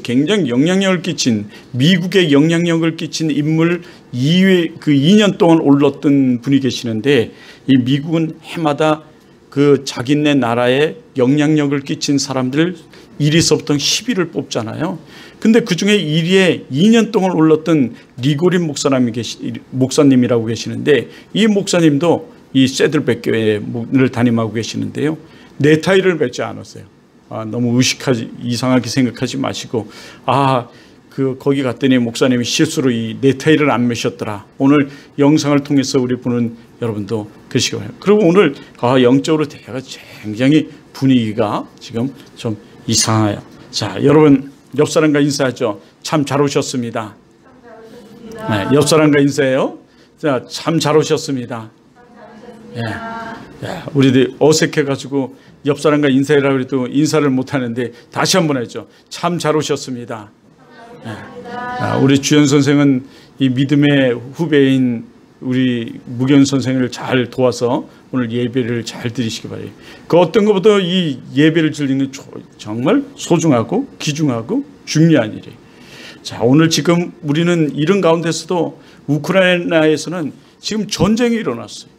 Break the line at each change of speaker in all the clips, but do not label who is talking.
굉장히 영향력을 끼친, 미국에 영향력을 끼친 인물 2년 동안 올랐던 분이 계시는데, 이 미국은 해마다 그 자기네 나라에 영향력을 끼친 사람들 1위서부터 10위를 뽑잖아요. 근데 그 중에 1위에 2년 동안 올랐던 리고린 목사님이라고 계시는데, 이 목사님도 이 세들백 교회를 담임하고 계시는데요. 넥타이를 맺지 않았어요. 너무 이상하게 생각하지 마시고, 거기 갔더니 목사님이 실수로 이 넥타이를 안 매셨더라. 오늘 영상을 통해서 우리 보는 여러분도 그러시기 바랍니다. 그리고 오늘 영적으로 대화가 굉장히 분위기가 지금 좀 이상해요. 자, 여러분 옆 사람과 인사하죠. 참 잘 오셨습니다. 네, 옆 사람과 인사해요. 자, 참 잘 오셨습니다. 예, 우리들 어색해가지고 옆 사람과 인사해라 그래도 인사를 못하는데 다시 한번 했죠. 참 잘 오셨습니다. 예. 우리 주연 선생은 이 믿음의 후배인 우리 무견 선생을 잘 도와서 오늘 예배를 잘 드리시기 바래요. 그 어떤 것보다 이 예배를 드리는 정말 소중하고 귀중하고 중요한 일이에요. 자, 오늘 지금 우리는 이런 가운데서도 우크라이나에서는 지금 전쟁이 일어났어요.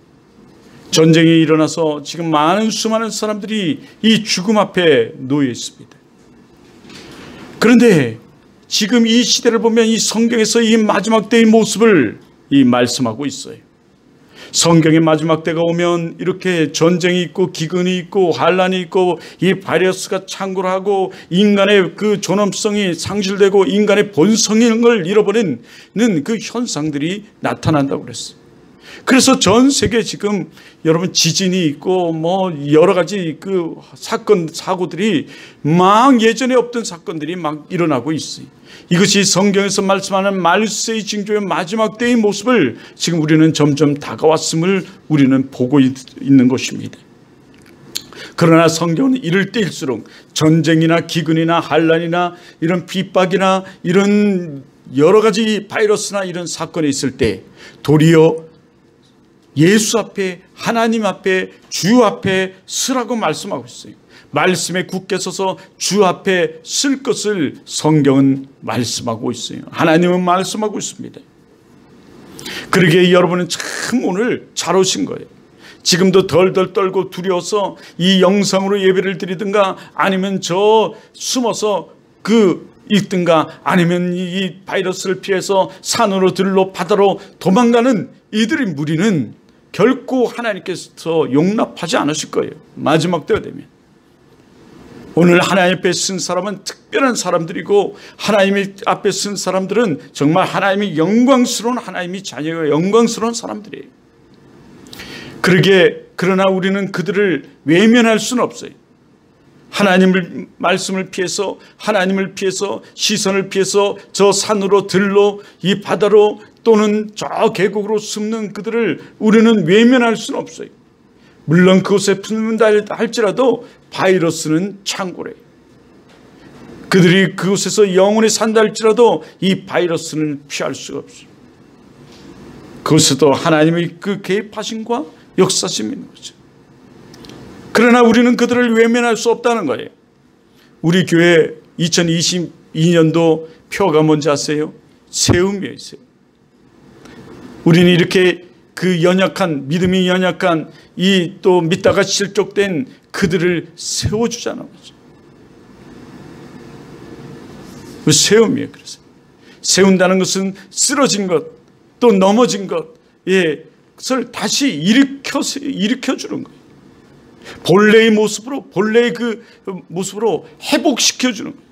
전쟁이 일어나서 지금 수많은 사람들이 이 죽음 앞에 놓여 있습니다. 그런데 지금 이 시대를 보면 이 성경에서 이 마지막 때의 모습을 말씀하고 있어요. 성경의 마지막 때가 오면 이렇게 전쟁이 있고 기근이 있고 환란이 있고 이 바이러스가 창궐하고 인간의 그 존엄성이 상실되고 인간의 본성을 잃어버리는 그 현상들이 나타난다고 그랬어요. 그래서 전 세계 지금 여러분 지진이 있고 뭐 여러 가지 그 사고들이 막 예전에 없던 사건들이 막 일어나고 있어요. 이것이 성경에서 말씀하는 말세의 징조의 마지막 때의 모습을 지금 우리는 점점 다가왔음을 우리는 보고 있는 것입니다. 그러나 성경은 이럴 때일수록 전쟁이나 기근이나 환란이나 이런 핍박이나 이런 여러 가지 바이러스나 이런 사건이 있을 때 도리어 예수 앞에 하나님 앞에 주 앞에 서라고 말씀하고 있어요. 말씀에 굳게 서서 주 앞에 쓸 것을 성경은 말씀하고 있어요. 하나님은 말씀하고 있습니다. 그러기에 여러분은 참 오늘 잘 오신 거예요. 지금도 덜덜 떨고 두려워서 이 영상으로 예배를 드리든가 아니면 저 숨어서 있든가 아니면 이 바이러스를 피해서 산으로 들로 바다로 도망가는 이들의 무리는 결코 하나님께서 용납하지 않으실 거예요. 마지막 때가 되면. 오늘 하나님 앞에 쓴 사람은 특별한 사람들이고 하나님 앞에 쓴 사람들은 정말 하나님의 영광스러운 하나님의 자녀가 영광스러운 사람들이에요. 그러나 우리는 그들을 외면할 수는 없어요. 하나님을 말씀을 피해서 하나님을 피해서 시선을 피해서 저 산으로 들로 이 바다로 또는 저 계곡으로 숨는 그들을 우리는 외면할 수는 없어요. 물론 그곳에 품는다 할지라도 바이러스는 창궐해요. 그들이 그곳에서 영원히 산다 할지라도 이 바이러스는 피할 수가 없어요. 그곳에도 하나님의 그 개입하심과 역사심이 있는 거죠. 그러나 우리는 그들을 외면할 수 없다는 거예요. 우리 교회 2022년도 표가 뭔지 아세요? 세움이에요. 우리는 이렇게 그 믿음이 연약한 또 믿다가 실족된 그들을 세워주자는 거죠. 그 세움이에요. 그래서 세운다는 것은 쓰러진 것, 또 넘어진 것을 다시 일으켜주는 거예요. 본래의 모습으로 회복시켜주는 거예요.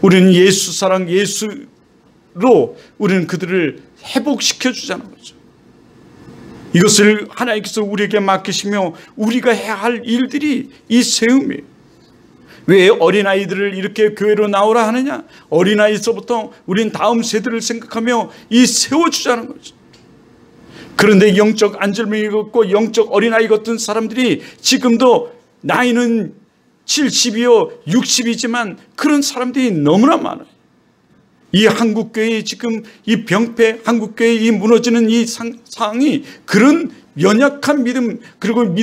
우리는 예수 사랑 예수로 우리는 그들을 회복시켜주자는 거죠. 이것을 하나님께서 우리에게 맡기시며 우리가 해야 할 일들이 이 세움이에요. 왜 어린아이들을 이렇게 교회로 나오라 하느냐? 어린아이서부터 우리는 다음 세대를 생각하며 이 세워주자는 거죠. 그런데 영적 안절미 같고 영적 어린아이 같은 사람들이 지금도 나이는 70이요 60이지만 그런 사람들이 너무나 많아요. 이 한국교회의 지금 이 병폐, 한국교회의 이 무너지는 이 상황이 그런 연약한 믿음, 그리고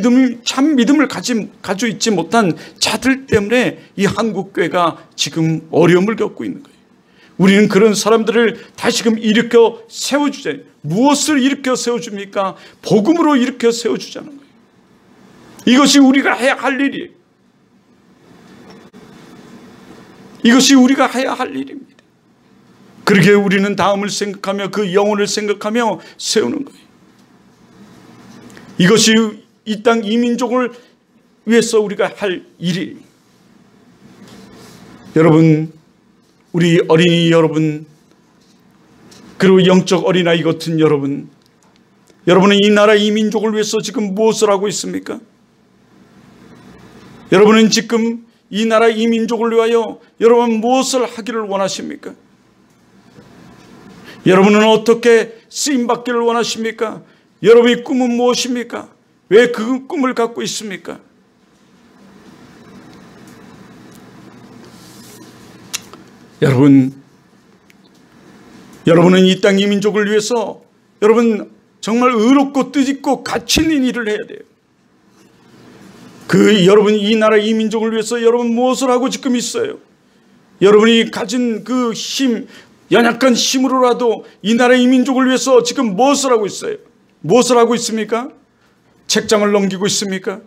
참 믿음을 가지고 있지 못한 자들 때문에 이 한국교회가 지금 어려움을 겪고 있는 거예요. 우리는 그런 사람들을 다시금 일으켜 세워주자. 무엇을 일으켜 세워줍니까? 복음으로 일으켜 세워주자는 거예요. 이것이 우리가 해야 할 일이에요. 이것이 우리가 해야 할 일입니다. 그러기에 우리는 다음을 생각하며 그 영혼을 생각하며 세우는 거예요. 이것이 이 땅 이민족을 위해서 우리가 할 일이에요. 여러분, 우리 어린이 여러분, 그리고 영적 어린아이 같은 여러분, 여러분은 이 나라 이민족을 위해서 지금 무엇을 하고 있습니까? 여러분은 지금 이 나라 이민족을 위하여 여러분 무엇을 하기를 원하십니까? 여러분은 어떻게 쓰임받기를 원하십니까? 여러분의 꿈은 무엇입니까? 왜 그 꿈을 갖고 있습니까? 여러분은 이 땅 이민족을 위해서 여러분 정말 의롭고 뜻있고 가치 있는 일을 해야 돼요. 여러분 이 나라 이민족을 위해서 여러분 무엇을 하고 지금 있어요? 여러분이 가진 그 힘, 연약한 힘으로라도 이 나라 이민족을 위해서 지금 무엇을 하고 있어요? 무엇을 하고 있습니까? 책장을 넘기고 있습니까?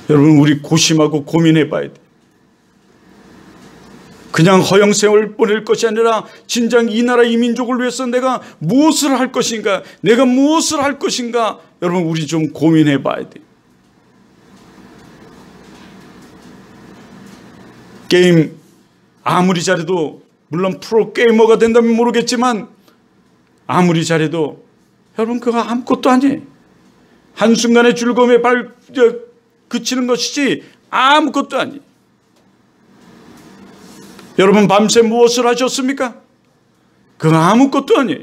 여러분, 우리 고심하고 고민해 봐야 돼요. 그냥 허영세월 보낼 것이 아니라 진정 이 나라 이민족을 위해서 내가 무엇을 할 것인가, 내가 무엇을 할 것인가, 여러분 우리 좀 고민해 봐야 돼요. 게임 아무리 잘해도, 물론 프로게이머가 된다면 모르겠지만 아무리 잘해도 여러분 그거 아무것도 아니에요. 한순간의 즐거움에 그치는 것이지 아무것도 아니에요. 여러분 밤새 무엇을 하셨습니까? 그거 아무것도 아니에요.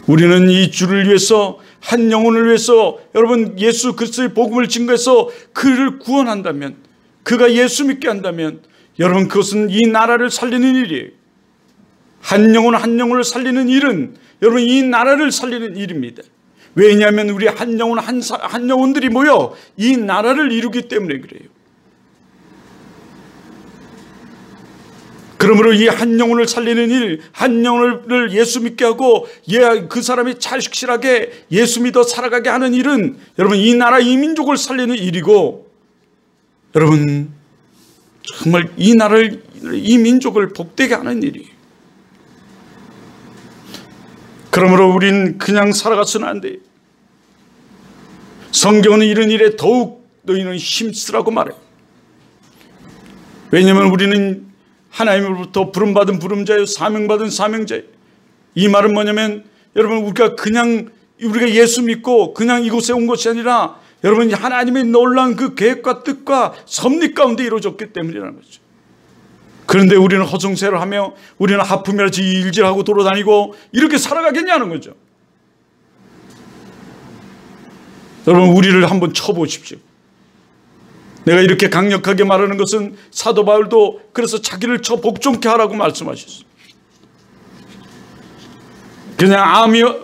우리는 이 주를 위해서, 한 영혼을 위해서 여러분 예수 그리스도의 복음을 증거해서 그를 구원한다면, 그가 예수 믿게 한다면 여러분 그것은 이 나라를 살리는 일이에요. 한 영혼 한 영혼을 살리는 일은 여러분 이 나라를 살리는 일입니다. 왜냐하면 우리 한 영혼 한 영혼들이 모여 이 나라를 이루기 때문에 그래요. 그러므로 이 한 영혼을 살리는 일, 한 영혼을 예수 믿게 하고 그 사람이 착실하게 예수 믿어 살아가게 하는 일은 여러분 이 나라 이민족을 살리는 일이고, 여러분 정말 이 나라를, 이 민족을 복되게 하는 일이에요. 그러므로 우린 그냥 살아가서는 안 돼요. 성경은 이런 일에 더욱 너희는 힘쓰라고 말해요. 왜냐하면 우리는 하나님으로부터 부름받은 부름자요, 사명받은 사명자예요. 이 말은 뭐냐면 여러분 우리가 예수 믿고 그냥 이곳에 온 것이 아니라 여러분 하나님의 놀라운 그 계획과 뜻과 섭리 가운데 이루어졌기 때문이라는 거죠. 그런데 우리는 허송세를 하며 우리는 하품이라지 일질하고 돌아다니고 이렇게 살아가겠냐는 거죠. 여러분 우리를 한번 쳐보십시오. 내가 이렇게 강력하게 말하는 것은 사도 바울도 그래서 자기를 쳐 복종케 하라고 말씀하셨어요. 그냥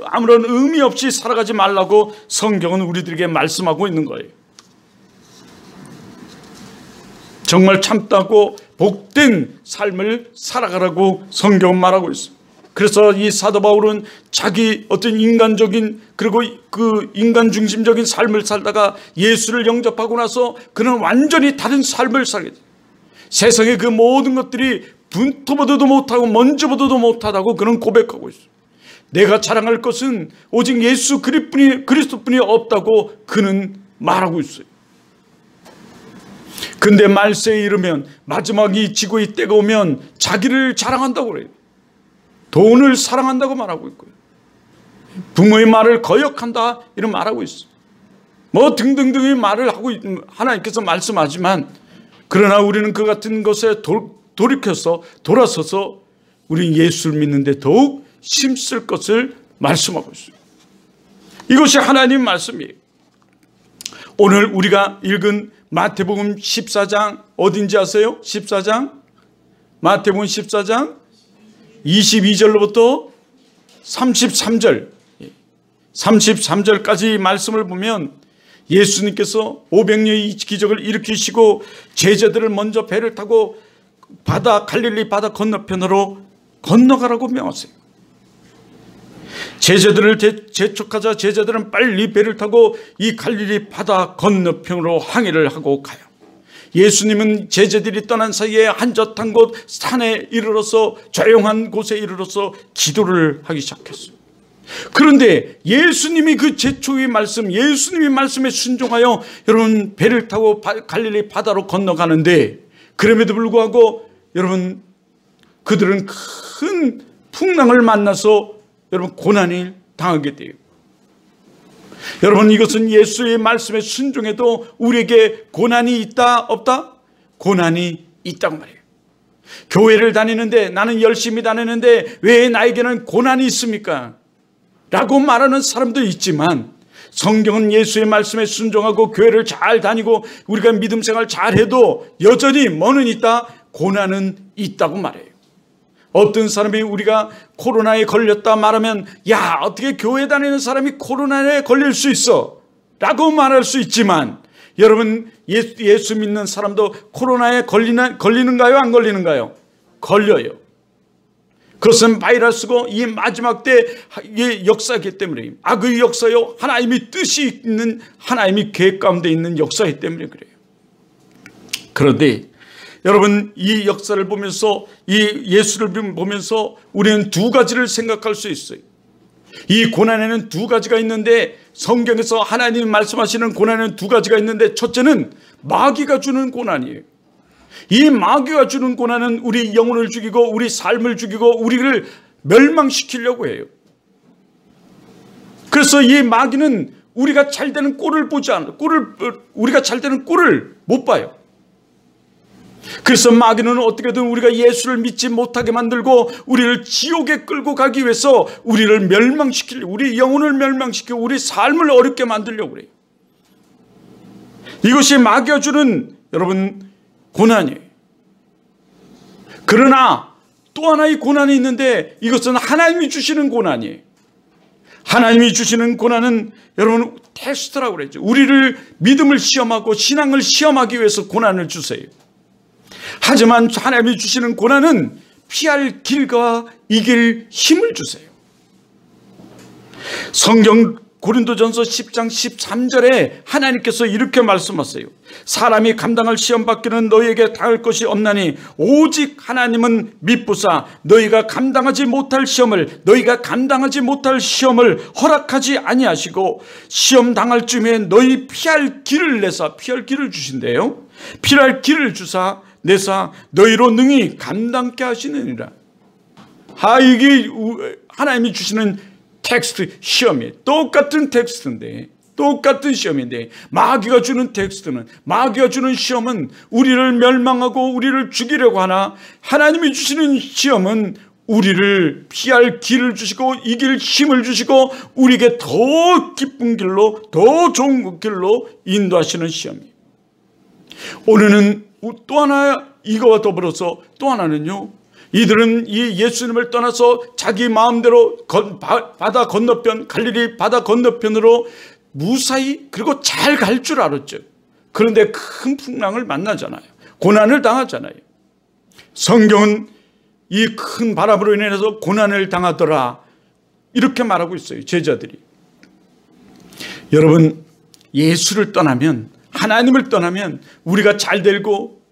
아무런 의미 없이 살아가지 말라고 성경은 우리들에게 말씀하고 있는 거예요. 정말 참다고 복된 삶을 살아가라고 성경은 말하고 있어요. 그래서 이 사도 바울은 자기 어떤 인간적인, 그리고 그 인간 중심적인 삶을 살다가 예수를 영접하고 나서 그는 완전히 다른 삶을 살게 돼요. 세상의 그 모든 것들이 분토보다도 못하고 먼지보다도 못하다고 그는 고백하고 있어요. 내가 자랑할 것은 오직 예수 그리스도뿐이 없다고 그는 말하고 있어요. 근데 말세에 이르면, 마지막이 지고의 때가 오면 자기를 자랑한다고 그래요. 돈을 사랑한다고 말하고 있고요. 부모의 말을 거역한다 이런 말하고 있어요. 뭐 등등등의 말을 하고 하나님께서 말씀하지만, 그러나 우리는 그 같은 것에 돌아서서 우리는 예수를 믿는데 더욱 힘쓸 것을 말씀하고 있어요. 이것이 하나님 말씀이에요. 오늘 우리가 읽은 마태복음 14장 어딘지 아세요? 14장, 마태복음 14장 22절로부터 33절까지 말씀을 보면 예수님께서 500여의 기적을 일으키시고 제자들을 먼저 배를 타고 갈릴리 바다 건너편으로 건너가라고 명하세요. 제자들을 재촉하자 제자들은 빨리 배를 타고 이 갈릴리 바다 건너편으로 항해를 하고 가요. 예수님은 제자들이 떠난 사이에 한적한 곳 산에 이르러서 조용한 곳에 이르러서 기도를 하기 시작했어요. 그런데 예수님이 그 제초의 말씀, 예수님의 말씀에 순종하여 여러분 배를 타고 갈릴리 바다로 건너가는데, 그럼에도 불구하고 여러분 그들은 큰 풍랑을 만나서 여러분 고난을 당하게 돼요. 여러분, 이것은 예수의 말씀에 순종해도 우리에게 고난이 있다 없다? 고난이 있다고 말해요. 교회를 다니는데, 나는 열심히 다니는데 왜 나에게는 고난이 있습니까? 라고 말하는 사람도 있지만, 성경은 예수의 말씀에 순종하고 교회를 잘 다니고 우리가 믿음 생활 잘해도 여전히 뭐는 있다? 고난은 있다고 말해요. 어떤 사람이 우리가 코로나에 걸렸다 말하면, 야, 어떻게 교회 다니는 사람이 코로나에 걸릴 수 있어? 라고 말할 수 있지만, 여러분, 예수 믿는 사람도 코로나에 걸리는가요? 안 걸리는가요? 걸려요. 그것은 바이러스고 이 마지막 때의 역사이기 때문에, 악의 역사요, 하나님의 뜻이 있는, 하나님의 계획 가운데 있는 역사이기 때문에 그래요. 그런데 여러분, 이 역사를 보면서, 이 예수를 보면서 우리는 두 가지를 생각할 수 있어요. 이 고난에는 두 가지가 있는데, 성경에서 하나님이 말씀하시는 고난에는 두 가지가 있는데, 첫째는 마귀가 주는 고난이에요. 이 마귀가 주는 고난은 우리 영혼을 죽이고 우리 삶을 죽이고 우리를 멸망시키려고 해요. 그래서 이 마귀는 우리가 잘 되는 꼴을 보지 않아요. 우리가 잘 되는 꼴을 못 봐요. 그래서 마귀는 어떻게든 우리가 예수를 믿지 못하게 만들고 우리를 지옥에 끌고 가기 위해서 우리를 멸망시키려고, 우리 영혼을 멸망시키고 우리 삶을 어렵게 만들려고 그래요. 이것이 마귀가 주는 여러분 고난이에요. 그러나 또 하나의 고난이 있는데, 이것은 하나님이 주시는 고난이에요. 하나님이 주시는 고난은 여러분 테스트라고 그랬죠. 우리를 믿음을 시험하고 신앙을 시험하기 위해서 고난을 주세요. 하지만 하나님이 주시는 고난은 피할 길과 이길 힘을 주세요. 성경 고린도전서 10장 13절에 하나님께서 이렇게 말씀하세요. 사람이 감당할 시험 받기는 너희에게 당할 것이 없나니 오직 하나님은 미쁘사 너희가 감당하지 못할 시험을 허락하지 아니하시고 시험 당할 쯤에 너희 피할 길을 내사, 피할 길을 주신대요. 피할 길을 주사 내사 너희로 능히 감당케 하시느니라. 이게 하나님이 주시는 텍스트, 시험이에요. 똑같은 텍스트인데, 똑같은 시험인데, 마귀가 주는 텍스트는, 마귀가 주는 시험은 우리를 멸망하고 우리를 죽이려고 하나, 하나님이 주시는 시험은 우리를 피할 길을 주시고 이길 힘을 주시고 우리에게 더 기쁜 길로, 더 좋은 길로 인도하시는 시험이에요. 오늘은 또 하나, 이거와 더불어서 또 하나는요, 이들은 이 예수님을 떠나서 자기 마음대로 바다 건너편, 갈릴리 바다 건너편으로 무사히, 그리고 잘 갈 줄 알았죠. 그런데 큰 풍랑을 만나잖아요. 고난을 당하잖아요. 성경은 이 큰 바람으로 인해서 고난을 당하더라, 이렇게 말하고 있어요, 제자들이. 여러분, 예수를 떠나면, 하나님을 떠나면 우리가 잘 되고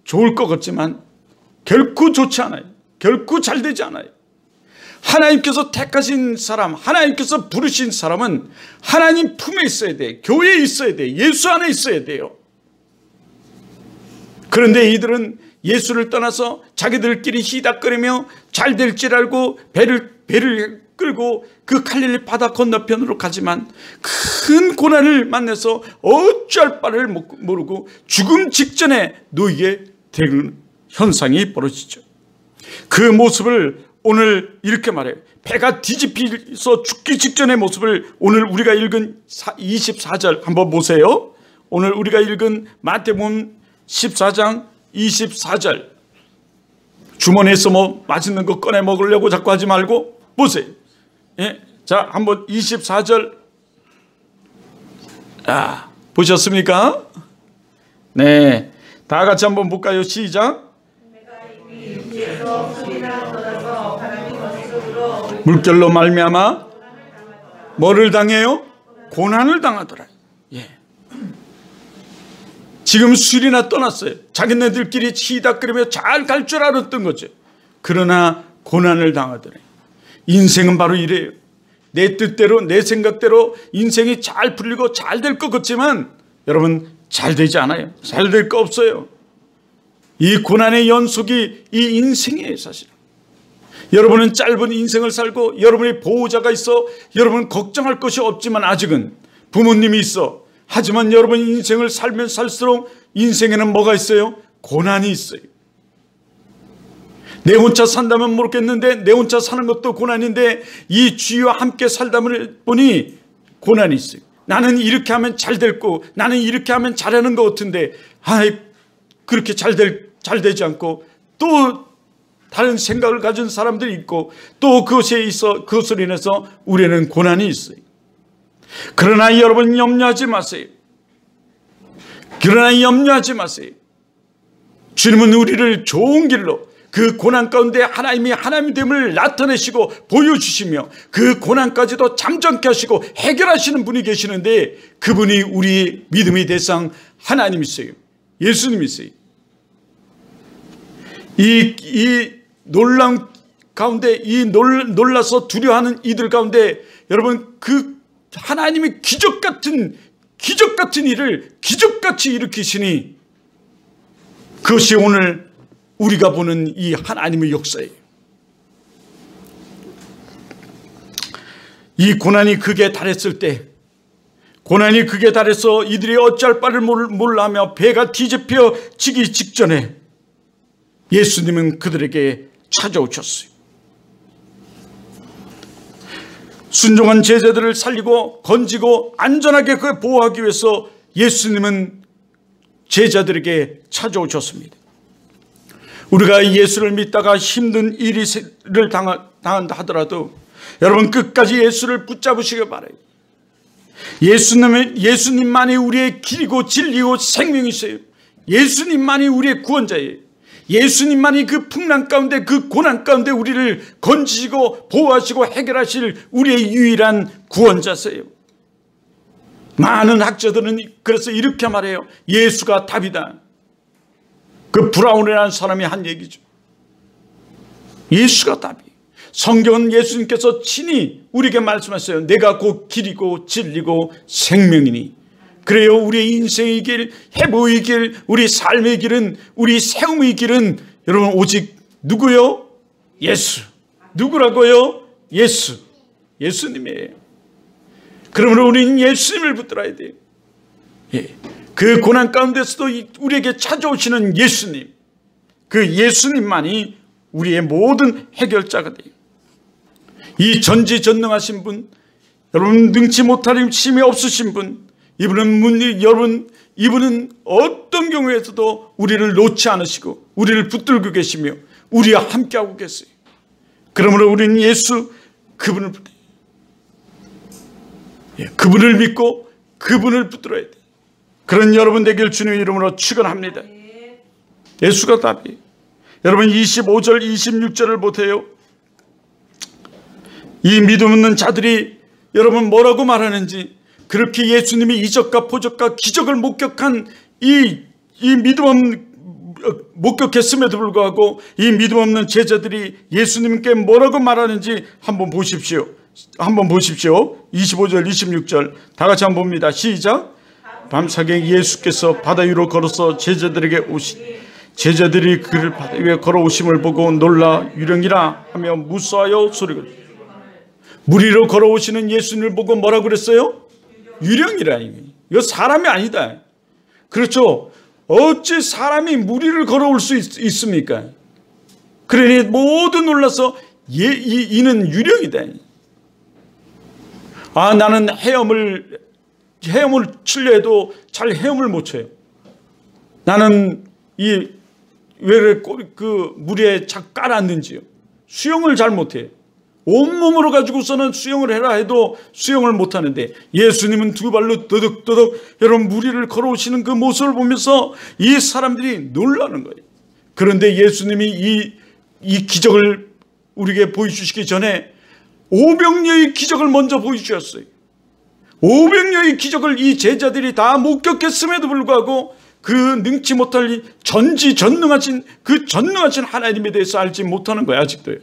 좋을 것 같지만 결코 좋지 않아요. 결코 잘 되지 않아요. 하나님께서 택하신 사람, 하나님께서 부르신 사람은 하나님 품에 있어야 돼. 교회에 있어야 돼. 예수 안에 있어야 돼요. 그런데 이들은 예수를 떠나서 자기들끼리 히닥거리며 잘 될 줄 알고 배를 끌고 그 갈릴리 바다 건너편으로 가지만 큰 고난을 만나서 어찌할 바를 모르고 죽음 직전에 놓이게 되는 현상이 벌어지죠. 그 모습을 오늘 이렇게 말해요. 배가 뒤집혀서 죽기 직전의 모습을 오늘 우리가 읽은 24절 한번 보세요. 오늘 우리가 읽은 마태복음 14장 24절. 주머니에서 뭐 맛있는 거 꺼내 먹으려고 자꾸 하지 말고 보세요. 예? 자, 한번 24절. 보셨습니까? 네. 다 같이 한번 볼까요? 시작. 물결로 말미암아 뭐를 당해요? 고난을 당하더라. 예. 지금 술이나 떠났어요. 자기네들끼리 치닥거리며 잘 갈 줄 알았던 거죠. 그러나 고난을 당하더라. 인생은 바로 이래요. 내 뜻대로 내 생각대로 인생이 잘 풀리고 잘 될 것 같지만 여러분 잘 되지 않아요. 잘 될 거 없어요. 이 고난의 연속이 이 인생이에요. 사실 여러분은 짧은 인생을 살고 여러분의 보호자가 있어 여러분 걱정할 것이 없지만 아직은 부모님이 있어. 하지만 여러분 인생을 살면 살수록 인생에는 뭐가 있어요? 고난이 있어요. 내 혼자 산다면 모르겠는데 내 혼자 사는 것도 고난인데 이 주위와 함께 살다 보니 고난이 있어요. 나는 이렇게 하면 잘 될 거, 나는 이렇게 하면 잘하는 것 같은데 그렇게 잘 되지 않고 또 다른 생각을 가진 사람들이 있고 또 그것을 인해서 우리는 고난이 있어요. 그러나 여러분 염려하지 마세요. 주님은 우리를 좋은 길로 그 고난 가운데 하나님이 하나님됨을 나타내시고 보여주시며 그 고난까지도 잠잠케 하시고 해결하시는 분이 계시는데 그분이 우리 믿음의 대상 하나님이세요. 예수님이세요. 이 놀라운 가운데 놀라서 두려워하는 이들 가운데 여러분 그 하나님이 기적 같은 일을 기적같이 일으키시니 그것이 오늘 우리가 보는 이 하나님의 역사예요. 이 고난이 극에 달했을 때 고난이 극에 달해서 이들이 어찌할 바를 몰라하며 배가 뒤집혀지기 직전에 예수님은 그들에게 찾아오셨어요. 순종한 제자들을 살리고 건지고 안전하게 그 보호하기 위해서 예수님은 제자들에게 찾아오셨습니다. 우리가 예수를 믿다가 힘든 일을 당한다 하더라도 여러분 끝까지 예수를 붙잡으시기 바라요. 예수님만이 우리의 길이고 진리고 생명이세요. 예수님만이 우리의 구원자예요. 예수님만이 그 풍랑 가운데 그 고난 가운데 우리를 건지시고 보호하시고 해결하실 우리의 유일한 구원자세요. 많은 학자들은 그래서 이렇게 말해요. 예수가 답이다. 그 브라운이라는 사람이 한 얘기죠. 예수가 답이에요. 성경은 예수님께서 친히 우리에게 말씀하셨어요. 내가 곧 길이고 진리고 생명이니. 그래요. 우리의 인생의 길, 회복의 길, 우리 삶의 길은, 우리 세움의 길은 여러분 오직 누구요? 예수. 누구라고요? 예수. 예수님이에요. 그러므로 우리는 예수님을 붙들어야 돼요. 예. 그 고난 가운데서도 우리에게 찾아오시는 예수님, 그 예수님만이 우리의 모든 해결자가 돼요. 이 전지전능하신 분, 여러분 능치 못할 힘이 없으신 분, 이분은 어떤 경우에서도 우리를 놓지 않으시고 우리를 붙들고 계시며 우리와 함께하고 계세요. 그러므로 우리는 예수 그분을 붙들어요. 예, 그분을 믿고 그분을 붙들어야 돼요. 그런 여러분 되길 주님의 이름으로 축원합니다. 예수가 답이에요. 여러분 25절 26절을 보세요. 이 믿음 없는 자들이 여러분 뭐라고 말하는지, 그렇게 예수님이 이적과 표적과 기적을 목격한 이 믿음 없는 목격했음에도 불구하고 이 믿음 없는 제자들이 예수님께 뭐라고 말하는지 한번 보십시오. 25절 26절 다 같이 한번 봅니다. 시작. 밤사경 예수께서 바다 위로 걸어서 제자들에게 오시니 제자들이 그를 바다 위에 걸어오심을 보고 놀라 유령이라 하며 무서워하여 소리가. 물 위로 걸어오시는 예수님을 보고 뭐라고 그랬어요? 유령이라. 이거 사람이 아니다. 그렇죠. 어찌 사람이 물 위를 걸어올 수 있습니까? 그러니 모두 놀라서 이는 유령이다. 나는 헤엄을 치려 해도 잘 헤엄을 못 쳐요. 나는 왜 그 물에 착 깔았는지요. 수영을 잘 못해요. 온몸으로 가지고서는 수영을 해라 해도 수영을 못하는데 예수님은 두 발로 더덕더덕 여러분 무리를 걸어오시는 그 모습을 보면서 이 사람들이 놀라는 거예요. 그런데 예수님이 이 기적을 우리에게 보여주시기 전에 오병이어의 기적을 먼저 보여주셨어요. 오병이어의 기적을 이 제자들이 다 목격했음에도 불구하고 그 능치 못할 전지전능하신 그 전능하신 하나님에 대해서 알지 못하는 거예요. 아직도요.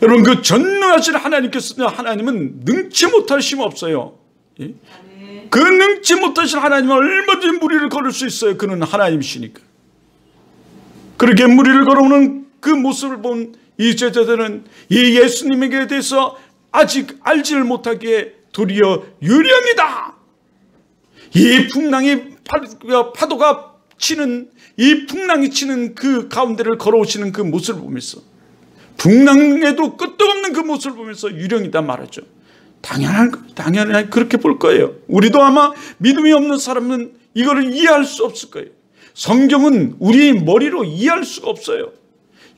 여러분, 그 전능하신 하나님은 능치 못할 힘 없어요. 예? 그 능치 못하신 하나님은 얼마든지 무리를 걸을 수 있어요. 그는 하나님이시니까. 그렇게 무리를 걸어오는 그 모습을 본 이 제자들은 이 예수님에게 대해서 아직 알지를 못하기에 도리어 유령이다. 이 풍랑이 파도가 치는 이 풍랑이 치는 그 가운데를 걸어오시는 그 모습을 보면서 풍랑에도 끄떡 없는 그 모습을 보면서 유령이다 말하죠. 당연히 그렇게 볼 거예요. 우리도 아마 믿음이 없는 사람은 이거를 이해할 수 없을 거예요. 성경은 우리 머리로 이해할 수가 없어요.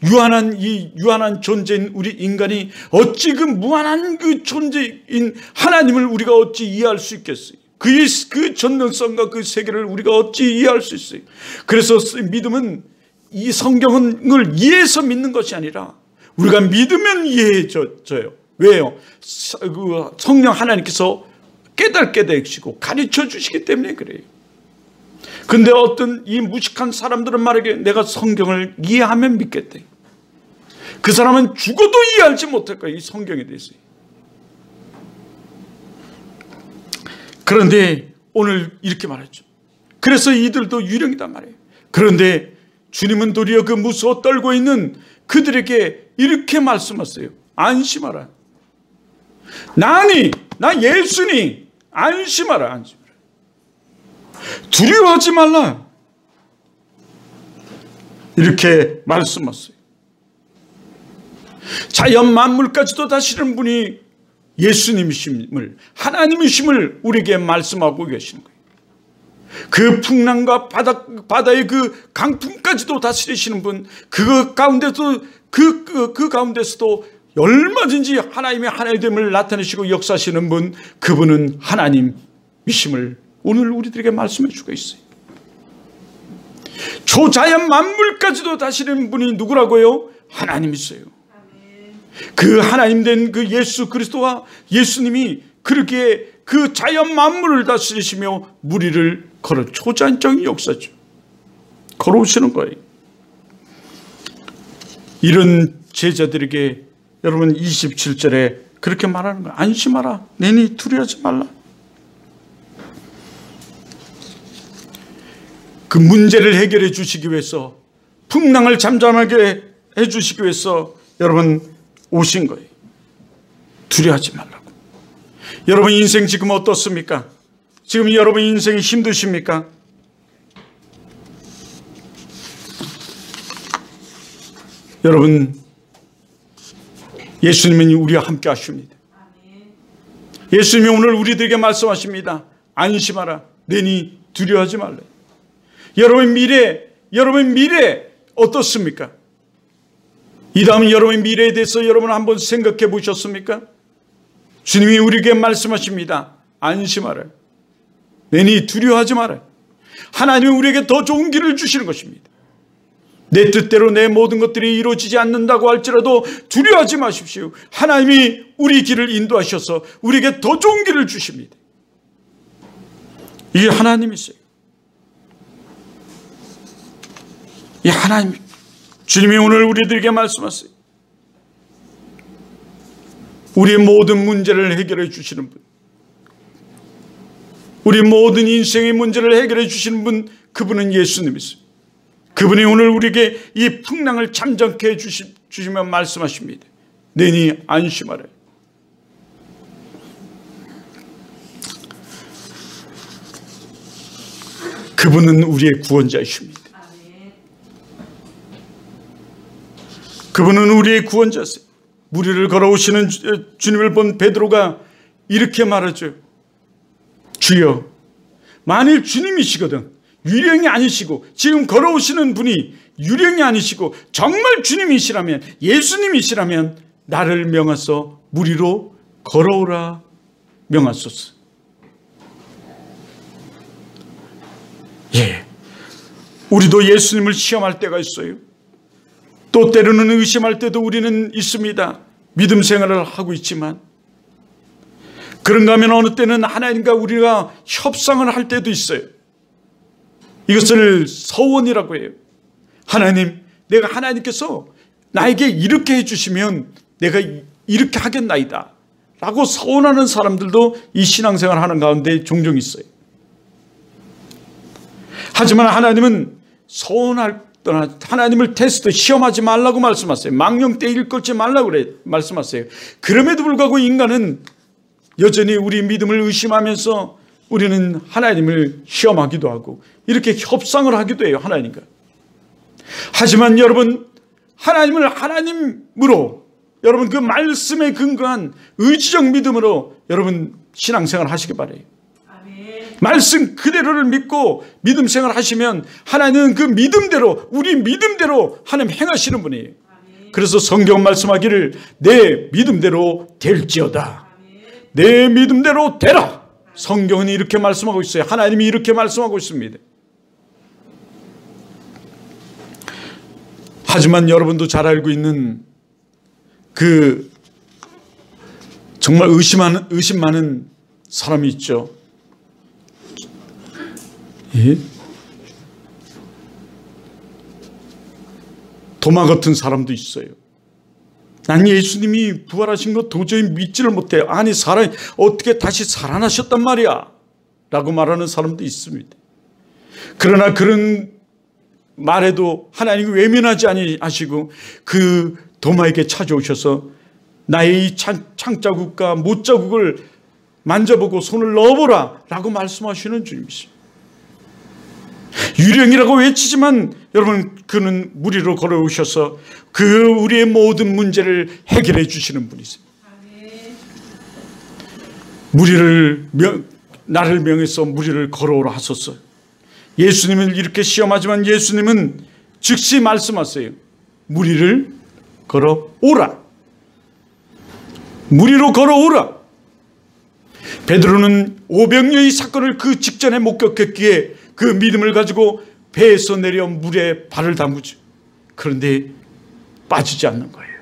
유한한 존재인 우리 인간이 어찌 그 무한한 그 존재인 하나님을 우리가 어찌 이해할 수 있겠어요? 그 전능성과 그 세계를 우리가 어찌 이해할 수 있어요? 그래서 믿음은 이 성경을 이해해서 믿는 것이 아니라 우리가 믿으면 이해해져요. 왜요? 성령 하나님께서 깨닫게 되시고 가르쳐 주시기 때문에 그래요. 근데 어떤 이 무식한 사람들은 말하기에 내가 성경을 이해하면 믿겠대. 그 사람은 죽어도 이해하지 못할 거예요. 이 성경에 대해서. 그런데 오늘 이렇게 말하죠. 그래서 이들도 유령이단 말이에요. 그런데 주님은 도리어 그 무서워 떨고 있는 그들에게 이렇게 말씀하세요. 안심하라. 나 예수니 안심하라. 두려워하지 말라. 이렇게 말씀하세요. 자연 만물까지도 다스리는 분이 예수님이심을, 하나님이심을 우리에게 말씀하고 계시는 거예요. 그 풍랑과 바다의 그 강풍까지도 다스리시는 분, 그 가운데서도 얼마든지 하나님의 하나됨을 나타내시고 역사하시는 분, 그분은 하나님이심을 오늘 우리들에게 말씀해 주고 있어요. 초자연 만물까지도 다스리는 분이 누구라고요? 하나님이세요. 그 하나님 된 그 예수 그리스도와 예수님이 그렇게 그 자연 만물을 다스리시며 무리를 초자연적인 역사죠. 걸어오시는 거예요. 이런 제자들에게 여러분 27절에 그렇게 말하는 거예요. 안심하라. 내니 두려워하지 말라. 그 문제를 해결해 주시기 위해서, 풍랑을 잠잠하게 해 주시기 위해서 여러분 오신 거예요. 두려워하지 말라고. 여러분 인생 지금 어떻습니까? 지금 여러분 인생이 힘드십니까? 여러분 예수님은 우리와 함께 하십니다. 예수님이 오늘 우리들에게 말씀하십니다. 안심하라. 내니 두려워하지 말라. 여러분 미래 어떻습니까? 이 다음 여러분의 미래에 대해서 여러분 한번 생각해 보셨습니까? 주님이 우리에게 말씀하십니다. 안심하라. 내니 두려워하지 마라. 하나님은 우리에게 더 좋은 길을 주시는 것입니다. 내 뜻대로 내 모든 것들이 이루어지지 않는다고 할지라도 두려워하지 마십시오. 하나님이 우리 길을 인도하셔서 우리에게 더 좋은 길을 주십니다. 이게 하나님이세요. 이 하나님, 주님이 오늘 우리들에게 말씀하세요. 우리의 모든 문제를 해결해 주시는 분, 우리 모든 인생의 문제를 해결해 주시는 분, 그분은 예수님이세요. 그분이 오늘 우리에게 이 풍랑을 잠잠케 해주시며 말씀하십니다. 내니 안심하라. 그분은 우리의 구원자이십니다. 그분은 우리의 구원자세요. 무리를 걸어오시는 주님을 본 베드로가 이렇게 말하죠. 주여, 만일 주님이시거든, 유령이 아니시고 지금 걸어오시는 분이 유령이 아니시고 정말 주님이시라면, 예수님이시라면 나를 명하사 무리로 걸어오라 명하소서. 예, 우리도 예수님을 시험할 때가 있어요. 또 때로는 의심할 때도 우리는 있습니다. 믿음 생활을 하고 있지만, 그런가 하면 어느 때는 하나님과 우리가 협상을 할 때도 있어요. 이것을 서원이라고 해요. 하나님, 내가 하나님께서 나에게 이렇게 해주시면 내가 이렇게 하겠나이다 라고 서원하는 사람들도 이 신앙생활 하는 가운데 종종 있어요. 하지만 하나님은 서원할 떠나 하나님을 테스트, 시험하지 말라고 말씀하세요. 망령때 일걸지 말라고 말씀하세요. 그럼에도 불구하고 인간은 여전히 우리 믿음을 의심하면서 우리는 하나님을 시험하기도 하고 이렇게 협상을 하기도 해요, 하나님과. 하지만 여러분, 하나님을 하나님으로, 여러분 그 말씀에 근거한 의지적 믿음으로 여러분 신앙생활 하시기 바라요. 말씀 그대로를 믿고 믿음 생활 하시면 하나님은 그 믿음대로, 우리 믿음대로 하나님 행하시는 분이에요. 그래서 성경 말씀하기를 내 믿음대로 될지어다, 내 믿음대로 되라. 성경은 이렇게 말씀하고 있어요. 하나님이 이렇게 말씀하고 있습니다. 하지만 여러분도 잘 알고 있는 그 정말 의심 많은 사람이 있죠. 예? 도마 같은 사람도 있어요. 난 예수님이 부활하신 거 도저히 믿지를 못해요. 아니, 사람이 어떻게 다시 살아나셨단 말이야 라고 말하는 사람도 있습니다. 그러나 그런 말에도 하나님이 외면하지 아니하시고 그 도마에게 찾아오셔서 나의 이 창자국과 못자국을 만져보고 손을 넣어보라 라고 말씀하시는 주님이십니다. 유령이라고 외치지만 여러분, 그는 무리로 걸어오셔서 그 우리의 모든 문제를 해결해 주시는 분이세요. 나를 명해서 무리를 걸어오라 하소서. 예수님을 이렇게 시험하지만 예수님은 즉시 말씀하세요. 무리를 걸어오라. 무리로 걸어오라. 베드로는 오병이어의 사건을 그 직전에 목격했기에 그 믿음을 가지고 배에서 내려 물에 발을 담그죠. 그런데 빠지지 않는 거예요.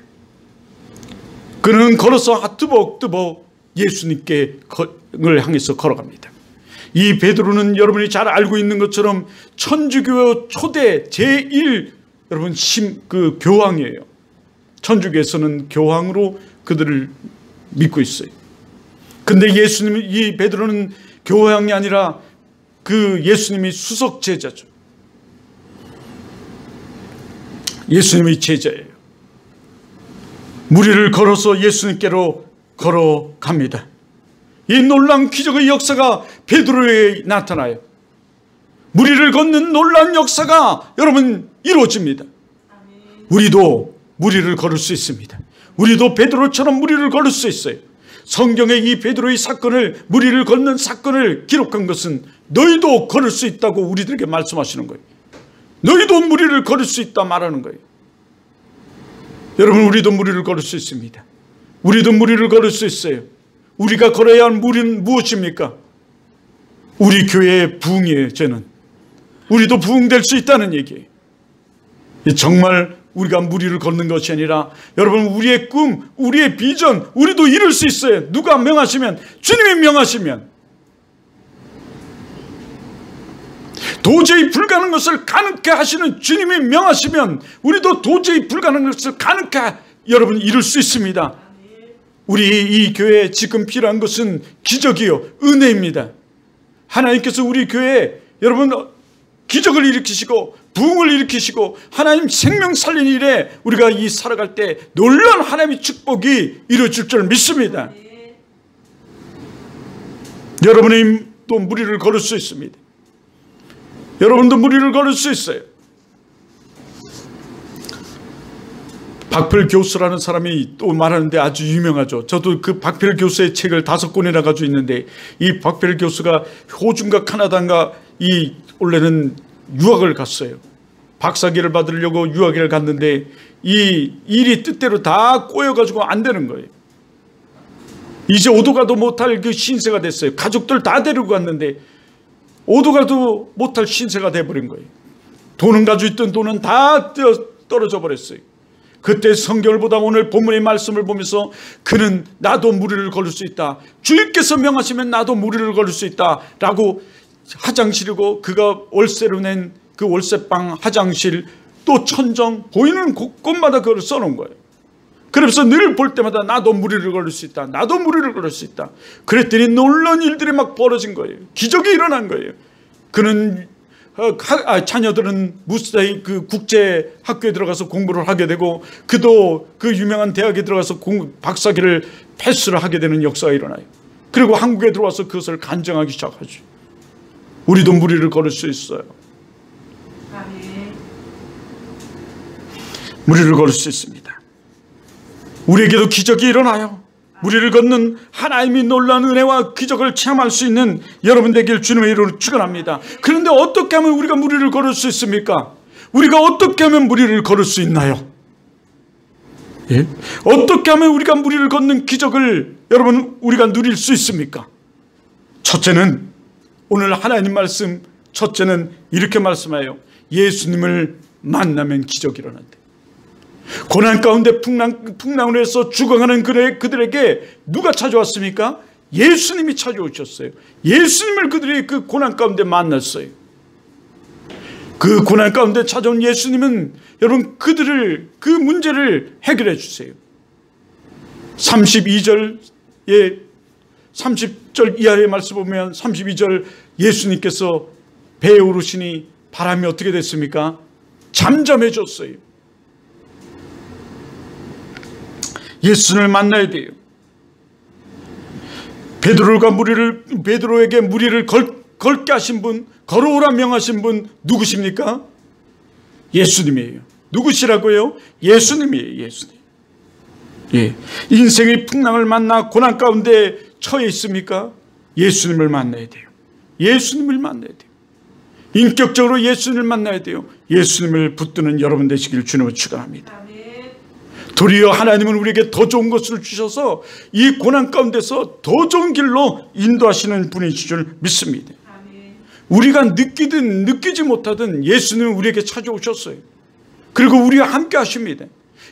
그는 걸어서 뜨벅뜨벅 예수님께 을 향해서 걸어갑니다. 이 베드로는 여러분이 잘 알고 있는 것처럼 천주교 초대 제1 여러분 그 교황이에요. 천주교에서는 교황으로 그들을 믿고 있어요. 근데 이 베드로는 교황이 아니라 그 예수님이 수석 제자죠. 예수님의 제자예요. 무리를 걸어서 예수님께로 걸어갑니다. 이 놀라운 기적의 역사가 베드로에 나타나요. 무리를 걷는 놀라운 역사가 여러분 이루어집니다. 우리도 무리를 걸을 수 있습니다. 우리도 베드로처럼 무리를 걸을 수 있어요. 성경에 이 베드로의 사건을, 무리를 걷는 사건을 기록한 것은 너희도 걸을 수 있다고 우리들에게 말씀하시는 거예요. 너희도 무리를 걸을 수 있다 말하는 거예요. 여러분, 우리도 무리를 걸을 수 있습니다. 우리도 무리를 걸을 수 있어요. 우리가 걸어야 할 무리는 무엇입니까? 우리 교회의 부흥이에요. 저는 우리도 부흥될 수 있다는 얘기예요. 정말 우리가 무리를 걷는 것이 아니라 여러분, 우리의 꿈, 우리의 비전, 우리도 이룰 수 있어요. 누가 명하시면, 주님이 명하시면. 도저히 불가능한 것을 가능케 하시는 주님이 명하시면 우리도 도저히 불가능한 것을 가능케 여러분 이룰 수 있습니다. 우리 이 교회에 지금 필요한 것은 기적이요, 은혜입니다. 하나님께서 우리 교회에 여러분 기적을 일으키시고 부흥을 일으키시고 하나님 생명 살리는 일에 우리가 이 살아갈 때 놀라운 하나님의 축복이 이루어질 줄 믿습니다. 여러분이 또 무리를 걸을 수 있습니다. 여러분도 무리를 걸을 수 있어요. 박필 교수라는 사람이 또 말하는데 아주 유명하죠. 저도 그 박필 교수의 책을 5권이나 가지고 있는데, 이 박필 교수가 호주인가 카나다인가 원래는 유학을 갔어요. 박사기를 받으려고 유학을 갔는데 이 일이 뜻대로 다 꼬여가지고 안 되는 거예요. 이제 오도 가도 못할 그 신세가 됐어요. 가족들 다 데리고 갔는데 오도 가도 못할 신세가 돼버린 거예요. 돈은 가지고 있던 돈은 다 떨어져 버렸어요. 그때 성경을 보다 오늘 본문의 말씀을 보면서 그는 나도 무리를 걸을 수 있다, 주님께서 명하시면 나도 무리를 걸을 수 있다 라고 화장실이고 그가 월세로 낸 그 월세방, 화장실, 또 천정 보이는 곳곳마다 그걸 써놓은 거예요. 그래서 늘 볼 때마다 나도 무리를 걸을 수 있다, 나도 무리를 걸을 수 있다. 그랬더니 놀라운 일들이 막 벌어진 거예요. 기적이 일어난 거예요. 그는 자녀들은 무사히 그 국제 학교에 들어가서 공부를 하게 되고 그도 그 유명한 대학에 들어가서 박사기를 패스를 하게 되는 역사가 일어나요. 그리고 한국에 들어와서 그것을 간증하기 시작하죠. 우리도 무리를 걸을 수 있어요. 무리를 걸을 수 있습니다. 우리에게도 기적이 일어나요. 무리를 걷는 하나님이 놀라운 은혜와 기적을 체험할 수 있는 여러분 되길 주님의 이름으로 축원합니다. 그런데 어떻게 하면 우리가 무리를 걸을 수 있습니까? 우리가 어떻게 하면 무리를 걸을 수 있나요? 예? 어떻게 하면 우리가 무리를 걷는 기적을 여러분 우리가 누릴 수 있습니까? 첫째는 오늘 하나님 말씀, 첫째는 이렇게 말씀해요. 예수님을 만나면 기적이 일어난다. 고난 가운데 풍랑을 해서 죽어가는 그들에게 누가 찾아왔습니까? 예수님이 찾아오셨어요. 예수님을 그들이 그 고난 가운데 만났어요. 그 고난 가운데 찾아온 예수님은 여러분 그들을 그 문제를 해결해 주세요. 32절에 30절 이하의 말씀 보면 32절 예수님께서 배에 오르시니 바람이 어떻게 됐습니까? 잠잠해졌어요. 예수님을 만나야 돼요. 베드로에게 무리를 걸게 하신 분, 걸어오라 명하신 분 누구십니까? 예수님이에요. 누구시라고요? 예수님이에요. 예수님. 예. 인생의 풍랑을 만나 고난 가운데 처해 있습니까? 예수님을 만나야 돼요. 예수님을 만나야 돼요. 인격적으로 예수님을 만나야 돼요. 예수님을 붙드는 여러분 되시길 주님을 축원합니다. 도리어 하나님은 우리에게 더 좋은 것을 주셔서 이 고난 가운데서 더 좋은 길로 인도하시는 분이신 줄 믿습니다. 우리가 느끼든 느끼지 못하든 예수님은 우리에게 찾아오셨어요. 그리고 우리와 함께 하십니다.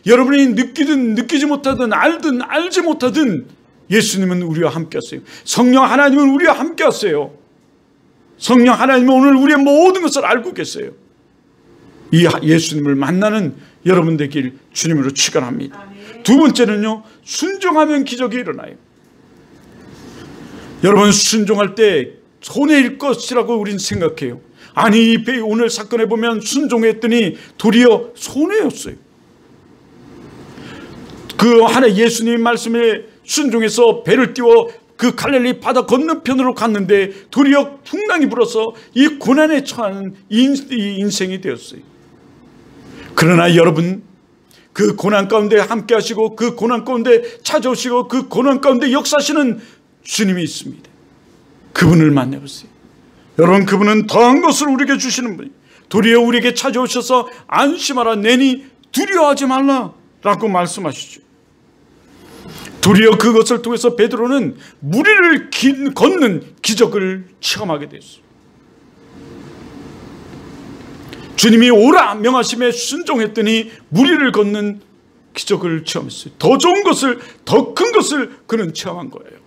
여러분이 느끼든 느끼지 못하든 알든 알지 못하든 예수님은 우리와 함께 하세요. 성령 하나님은 우리와 함께 하세요. 성령 하나님은 오늘 우리의 모든 것을 알고 계세요. 이 예수님을 만나는 여러분 되길 주님으로 축원합니다. 두 번째는요, 순종하면 기적이 일어나요. 여러분 순종할 때 손해일 것이라고 우리는 생각해요. 아니 오늘 사건에 보면 순종했더니 도리어 손해였어요. 그 하나 예수님 말씀에 순종해서 배를 띄워 그 갈릴리 바다 건너편으로 갔는데 도리어 풍랑이 불어서 이 고난에 처한 인생이 되었어요. 그러나 여러분 그 고난 가운데 함께 하시고 그 고난 가운데 찾아오시고 그 고난 가운데 역사하시는 주님이 있습니다. 그분을 만나보세요. 여러분 그분은 더한 것을 우리에게 주시는 분이 도리어 우리에게 찾아오셔서 안심하라 내니 두려워하지 말라 라고 말씀하시죠. 도리어 그것을 통해서 베드로는 무리를 걷는 기적을 체험하게 됐어요. 주님이 오라 명하심에 순종했더니 무리를 걷는 기적을 체험했어요. 더 좋은 것을, 더 큰 것을 그는 체험한 거예요.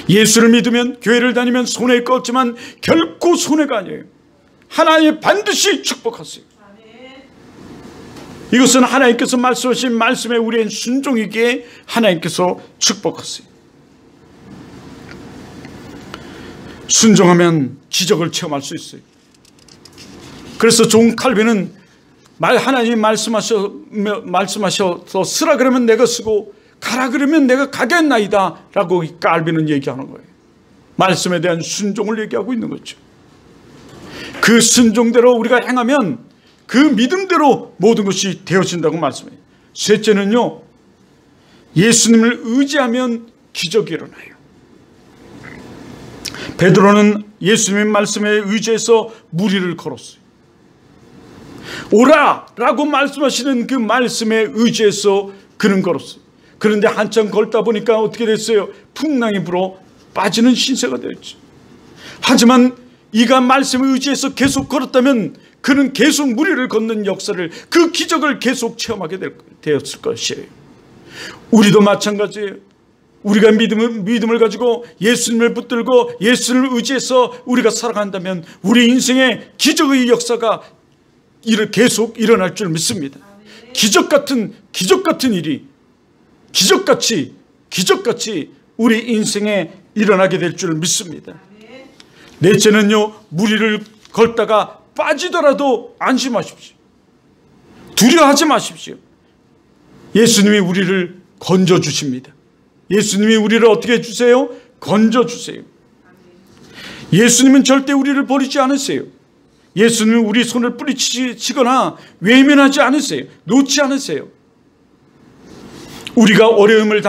예수를 믿으면 교회를 다니면 손해일 것 같지만 결코 손해가 아니에요. 하나님 반드시 축복하세요. 이것은 하나님께서 말씀하신 말씀에 우리의 순종이기에 하나님께서 축복하세요. 순종하면 기적을 체험할 수 있어요. 그래서 존 칼빈은 하나님이 말씀하셔서 쓰라 그러면 내가 쓰고 가라 그러면 내가 가겠나이다 라고 칼빈은 얘기하는 거예요. 말씀에 대한 순종을 얘기하고 있는 거죠. 그 순종대로 우리가 행하면 그 믿음대로 모든 것이 되어진다고 말씀해요. 셋째는요, 예수님을 의지하면 기적이 일어나요. 베드로는 예수님의 말씀에 의지해서 무리를 걸었어요. 오라라고 말씀하시는 그 말씀에 의지해서 그는 걸었어요. 그런데 한참 걷다 보니까 어떻게 됐어요? 풍랑이 불어 빠지는 신세가 되었죠. 하지만 이가 말씀에 의지해서 계속 걸었다면 그는 계속 무리를 걷는 역사를, 그 기적을 계속 체험하게 되었을 것이에요. 우리도 마찬가지예요. 우리가 믿음을 가지고 예수님을 붙들고 예수를 의지해서 우리가 살아간다면 우리 인생의 기적의 역사가 계속 일어날 줄 믿습니다. 기적 같은 일이 기적같이 우리 인생에 일어나게 될 줄 믿습니다. 넷째는요, 무리를 걷다가 빠지더라도 안심하십시오. 두려워하지 마십시오. 예수님이 우리를 건져주십니다. 예수님이 우리를 어떻게 해주세요? 건져주세요. 예수님은 절대 우리를 버리지 않으세요. 예수님은 우리 손을 뿌리치거나 외면하지 않으세요. 놓지 않으세요. 우리가 어려움을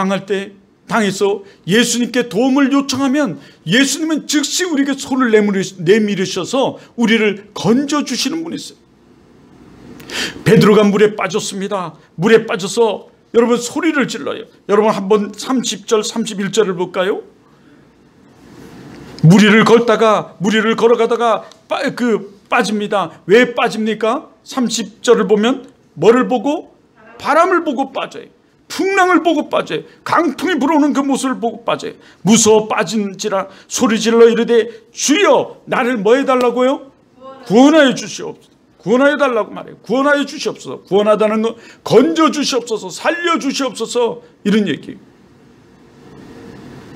당해서 예수님께 도움을 요청하면 예수님은 즉시 우리에게 손을 내밀으셔서 우리를 건져주시는 분이세요. 베드로가 물에 빠졌습니다. 물에 빠져서 여러분 소리를 질러요. 여러분 한번 30절 31절을 볼까요? 무리를 걸어가다가 빠집니다. 왜 빠집니까? 30절을 보면 뭐를 보고? 바람을 보고 빠져요. 풍랑을 보고 빠져요. 강풍이 불어오는 그 모습을 보고 빠져요. 무서워 빠진지라 소리질러 이르되 주여 나를 뭐 해달라고요? 구원하여 주시옵소서. 구원하여 달라고 말해요. 구원하여 주시옵소서. 구원하다는 거 건져 주시옵소서. 살려 주시옵소서. 이런 얘기예요.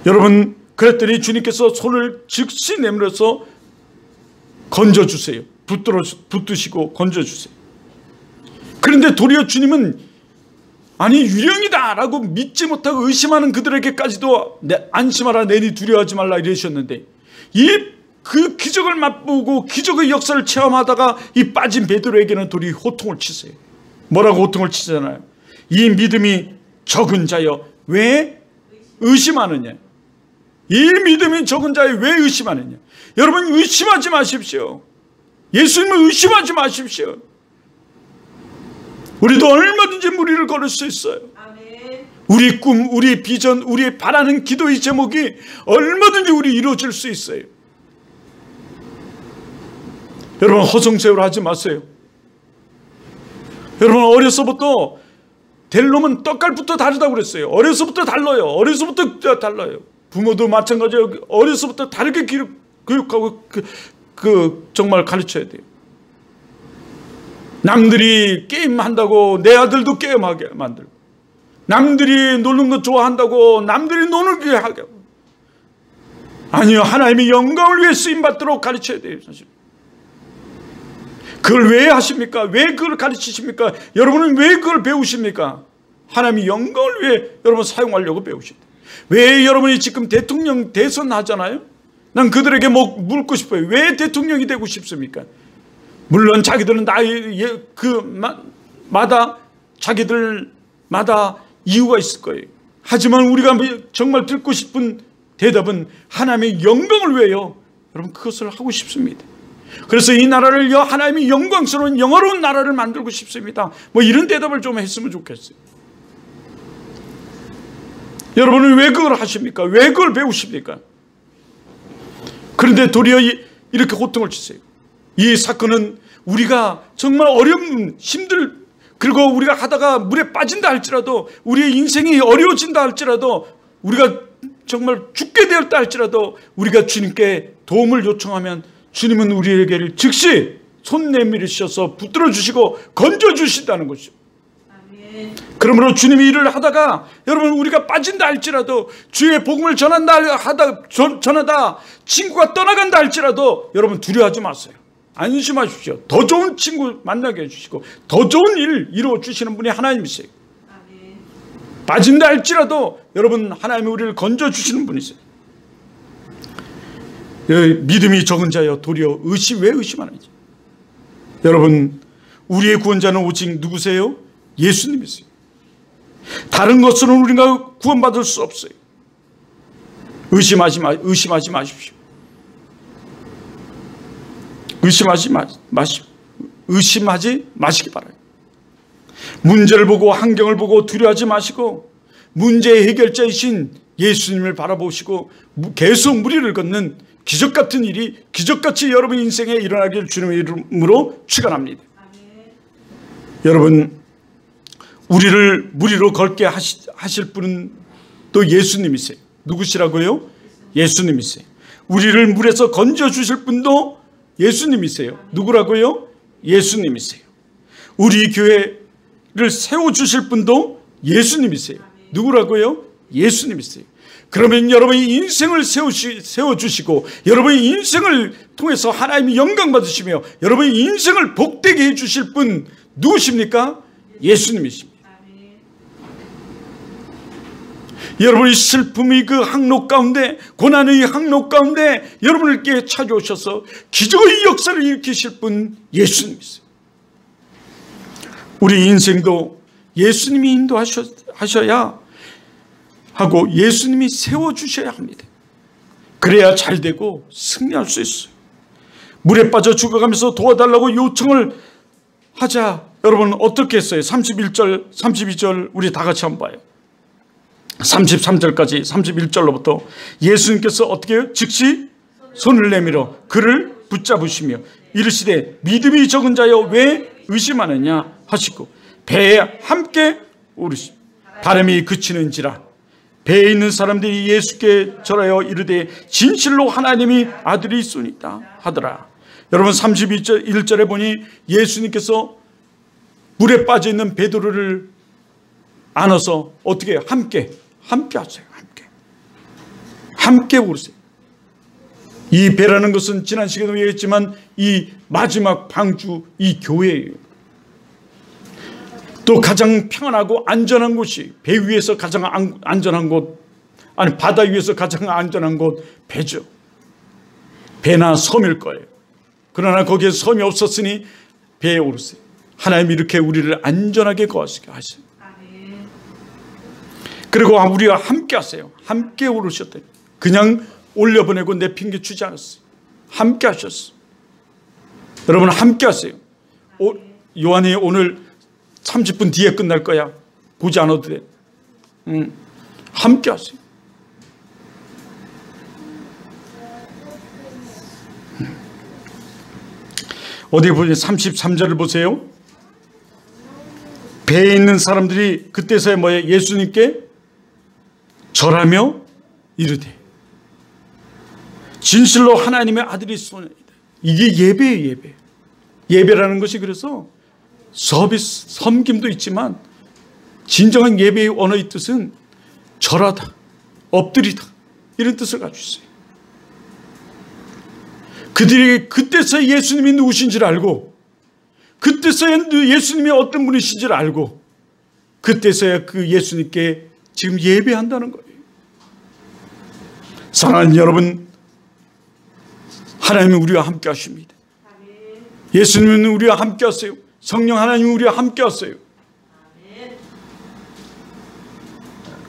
여러분, 그랬더니 주님께서 손을 즉시 내밀어서 건져 주세요. 붙드시고 건져 주세요. 그런데 도리어 주님은 아니 유령이다 라고 믿지 못하고 의심하는 그들에게까지도 안심하라, 내니 두려워하지 말라 이러셨는데, 그 기적을 맛보고 기적의 역사를 체험하다가 이 빠진 베드로에게는 도리 호통을 치세요. 뭐라고 호통을 치잖아요. 이 믿음이 적은 자여 왜 의심하느냐. 이 믿음이 적은 자여 왜 의심하느냐. 여러분 의심하지 마십시오. 예수님을 의심하지 마십시오. 우리도 얼마든지 무리를 걸을 수 있어요. 우리 꿈, 우리 비전, 우리 바라는 기도의 제목이 얼마든지 우리 이루어질 수 있어요. 여러분 허송세월 하지 마세요. 여러분 어려서부터 될 놈은 떡갈부터 다르다고 그랬어요. 어려서부터 달라요. 부모도 마찬가지예요. 어려서부터 다르게 교육하고 정말 가르쳐야 돼요. 남들이 게임한다고 내 아들도 게임하게 만들고, 남들이 노는 거 좋아한다고 남들이 노는 게 하게 하고, 아니요, 하나님의 영광을 위해 쓰임받도록 가르쳐야 돼요. 사실 그걸 왜 하십니까? 왜 그걸 가르치십니까? 여러분은 왜 그걸 배우십니까? 하나님의 영광을 위해 여러분 사용하려고 배우십니다. 왜 여러분이 지금 대통령 대선 하잖아요? 난 그들에게 묻고 싶어요. 왜 대통령이 되고 싶습니까? 물론 자기들은 자기들마다 이유가 있을 거예요. 하지만 우리가 정말 듣고 싶은 대답은 하나님의 영광을 위하여 여러분 그것을 하고 싶습니다. 그래서 이 나라를 하나님의 영광스러운 영화로운 나라를 만들고 싶습니다. 이런 대답을 좀 했으면 좋겠어요. 여러분은 왜 그걸 하십니까? 왜 그걸 배우십니까? 그런데 도리어 이렇게 호통을 치세요. 이 사건은 우리가 정말 어려운 그리고 우리가 하다가 물에 빠진다 할지라도, 우리의 인생이 어려워진다 할지라도, 우리가 정말 죽게 되었다 할지라도 우리가 주님께 도움을 요청하면 주님은 우리에게를 즉시 손 내밀으셔서 붙들어 주시고 건져 주신다는 것이죠. 그러므로 주님이 일을 하다가 여러분 우리가 빠진다 할지라도, 주의 복음을 전하다 친구가 떠나간다 할지라도 여러분 두려워하지 마세요. 안심하십시오. 더 좋은 친구 만나게 해주시고 더 좋은 일을 이루어 주시는 분이 하나님이세요. 빠진다 할지라도 여러분 하나님이 우리를 건져 주시는 분이세요. 믿음이 적은 자여 도리어 왜 의심하는지. 여러분 우리의 구원자는 오직 누구세요? 예수님이세요. 다른 것으로는 우리가 구원받을 수 없어요. 의심하지 마십시오. 의심하지 마십시오. 의심하지 마시기 바랍니다. 문제를 보고 환경을 보고 두려워하지 마시고 문제의 해결자이신 예수님을 바라보시고 계속 무리를 걷는 기적 같은 일이 기적같이 여러분 인생에 일어나길 주님의 이름으로 축원합니다. 여러분, 우리를 무리로 걷게 하실 분은 또 예수님이세요. 누구시라고요? 예수님이세요. 우리를 물에서 건져주실 분도 예수님이세요. 누구라고요? 예수님이세요. 우리 교회를 세워주실 분도 예수님이세요. 누구라고요? 예수님이세요. 그러면 여러분의 인생을 세워주시고 여러분의 인생을 통해서 하나님이 영광 받으시며 여러분의 인생을 복되게 해주실 분 누구십니까? 예수님이십니다. 여러분의 슬픔의 그 항로 가운데, 고난의 항로 가운데 여러분께 찾아오셔서 기적의 역사를 일으키실 분 예수님이세요. 우리 인생도 예수님이 인도하셔야 하고 예수님이 세워주셔야 합니다. 그래야 잘 되고 승리할 수 있어요. 물에 빠져 죽어가면서 도와달라고 요청을 하자 여러분 어떻게 했어요? 31절 32절 우리 다 같이 한번 봐요. 33절까지 31절로부터 예수님께서 어떻게 해요? 즉시 손을 내밀어 그를 붙잡으시며 이르시되 믿음이 적은 자여 왜 의심하느냐 하시고 배에 함께 오르시며 바람이 그치는지라 배에 있는 사람들이 예수께 절하여 이르되 진실로 하나님이 아들이 있으니까 하더라. 여러분 31절에 보니 예수님께서 물에 빠져 있는 베드로를 안아서 어떻게 함께 하세요. 함께 오르세요. 이 배라는 것은 지난 시간에도 얘기했지만 이 마지막 방주 이 교회예요. 또 가장 평안하고 안전한 곳이 배 위에서 가장 안전한 곳, 아니 바다 위에서 가장 안전한 곳 배죠. 배나 섬일 거예요. 그러나 거기에 섬이 없었으니 배에 오르세요. 하나님이 이렇게 우리를 안전하게 거하시게 하세요. 그리고 우리가 함께 하세요. 함께 오르셨대요. 그냥 올려보내고 내팽개치지 않았어요. 함께 하셨어요. 여러분 함께 하세요. 요한이 오늘 30분 뒤에 끝날 거야. 보지 않아도 돼. 함께 하세요. 어디 보니 33절을 보세요. 배에 있는 사람들이 그때서야 뭐예요? 예수님께 절하며 이르되 진실로 하나님의 아들이 있으니이다. 이게 예배예요. 예배. 예배라는 것이 그래서 서비스, 섬김도 있지만 진정한 예배의 언어의 뜻은 절하다, 엎드리다 이런 뜻을 가지고 있어요. 그들이 그때서야 예수님이 누구신지를 알고 그때서야 예수님이 어떤 분이신지를 알고 그때서야 그 예수님께 지금 예배한다는 거예요. 사랑하는 여러분, 하나님은 우리와 함께 하십니다. 예수님은 우리와 함께 하세요. 성령 하나님은 우리와 함께 하세요.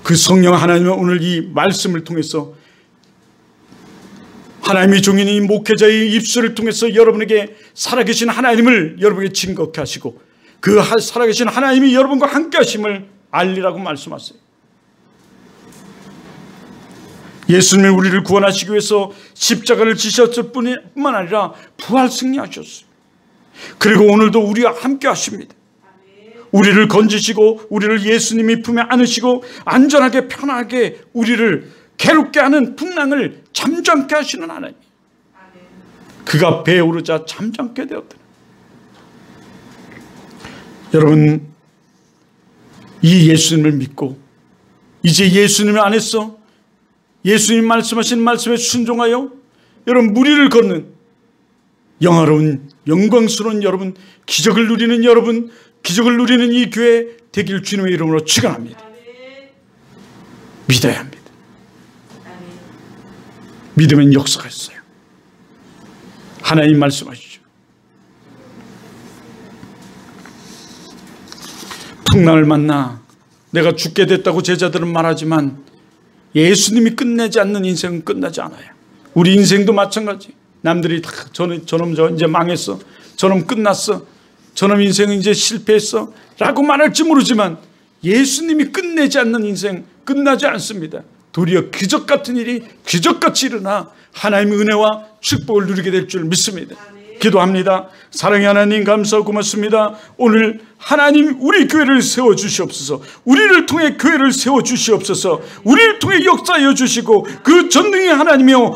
그 성령 하나님은 오늘 이 말씀을 통해서 하나님의 종인 이 목회자의 입술을 통해서 여러분에게 살아계신 하나님을 여러분에게 증거케 하시고 그 살아계신 하나님이 여러분과 함께 하심을 알리라고 말씀하세요. 예수님이 우리를 구원하시기 위해서 십자가를 지셨을 뿐만 아니라 부활 승리하셨어요. 그리고 오늘도 우리와 함께 하십니다. 우리를 건지시고 우리를 예수님이 품에 안으시고 안전하게 편하게 우리를 괴롭게 하는 풍랑을 잠잠케 하시는 하나님. 그가 배에 오르자 잠잠게 되었다. 여러분, 이 예수님을 믿고 이제 예수님 안에서 예수님 말씀하신 말씀에 순종하여 여러분 무리를 걷는 영화로운 영광스러운 여러분, 기적을 누리는 여러분, 기적을 누리는 이 교회 되길 주님의 이름으로 축원합니다. 믿어야 합니다. 믿으면 역사가 있어요. 하나님 말씀하시죠. 풍랑을 만나 내가 죽게 됐다고 제자들은 말하지만 예수님이 끝내지 않는 인생은 끝나지 않아요. 우리 인생도 마찬가지. 남들이 다 저놈 이제 망했어, 저놈 끝났어, 저놈 인생은 이제 실패했어 라고 말할지 모르지만 예수님이 끝내지 않는 인생 끝나지 않습니다. 도리어 기적 같은 일이 기적같이 일어나 하나님의 은혜와 축복을 누리게 될 줄 믿습니다. 기도합니다. 사랑의 하나님 감사하고 고맙습니다. 오늘 하나님 우리 교회를 세워주시옵소서. 우리를 통해 교회를 세워주시옵소서. 우리를 통해 역사하여 주시고 그 전능의 하나님이여